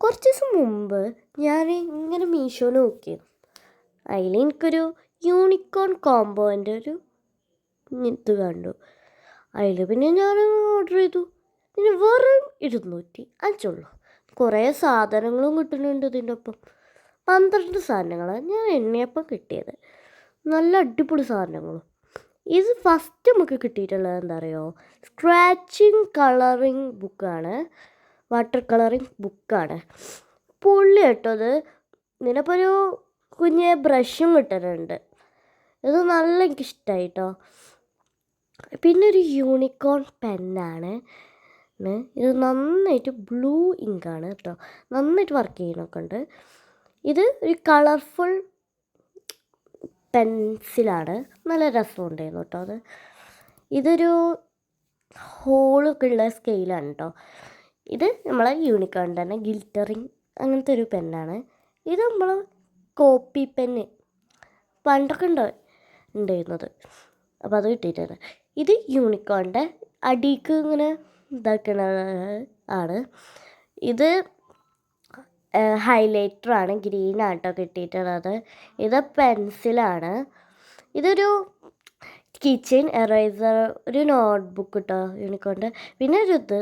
കുറച്ച് ദിവസം മുമ്പ് ഞാൻ ഇങ്ങനെ മീഷോ നോക്കി. അതിൽ എനിക്കൊരു യൂണിക്കോൺ കോംബോൻ്റെ ഒരു ഇത് കണ്ടു. അതിൽ പിന്നെ ഞാൻ ഓർഡർ ചെയ്തു. പിന്നെ വെറും 205 കുറേ സാധനങ്ങളും കിട്ടുന്നുണ്ട് ഇതിൻ്റെ ഒപ്പം. 12 സാധനങ്ങൾ ഞാൻ എണ്ണിയപ്പം കിട്ടിയത്. നല്ല അടിപൊളി സാധനങ്ങളും. ഇത് ഫസ്റ്റ് നമുക്ക് കിട്ടിയിട്ടുള്ളത് എന്താ അറിയോ, സ്ക്രാച്ചിങ് കളറിങ് ബുക്കാണ്, വാട്ടർ കളറിങ് ബുക്കാണ്. പൊള്ളി കേട്ടോ അത്. ഇതിനപ്പോൾ ഒരു കുഞ്ഞ് ബ്രഷും കിട്ടുന്നുണ്ട്. ഇത് നല്ല എനിക്കിഷ്ടമായി കേട്ടോ. പിന്നെ ഒരു യൂണിക്കോൺ പെന്നാണ്. ഇത് നന്നായിട്ട് ബ്ലൂ ഇങ്കാണ് കേട്ടോ, നന്നായിട്ട് വർക്ക് ചെയ്യുന്നൊക്കെ ഉണ്ട്. ഇത് ഒരു കളർഫുൾ പെൻസിലാണ്, നല്ല രസമുണ്ടായിരുന്നു കേട്ടോ അത്. ഇതൊരു ഹോളൊക്കെ ഉള്ള സ്കെയിലാണ് കേട്ടോ. ഇത് നമ്മളെ യൂണിക്കോണിൻ്റെ തന്നെ ഗിൽറ്ററിങ് അങ്ങനത്തെ ഒരു പെന്നാണ്. ഇത് നമ്മൾ കോപ്പി പെന്ന് പണ്ടൊക്കെ ഉണ്ടായിരുന്നത്, അപ്പോൾ അത് കിട്ടിയിട്ടുണ്ട്. ഇത് യൂണിക്കോണിൻ്റെ അടിക്ക് ഇങ്ങനെ ഇതാക്കണ ആണ്. ഇത് ഹൈലൈറ്ററാണ്, ഗ്രീനാണ് കേട്ടോ കിട്ടിയിട്ടുള്ളത്. ഇത് പെൻസിലാണ്. ഇതൊരു കിച്ചൻ എറേസർ, ഒരു നോട്ട്ബുക്ക് കേട്ടോ യൂണിക്കോണിൻ്റെ. പിന്നെ ഒരു ഇത്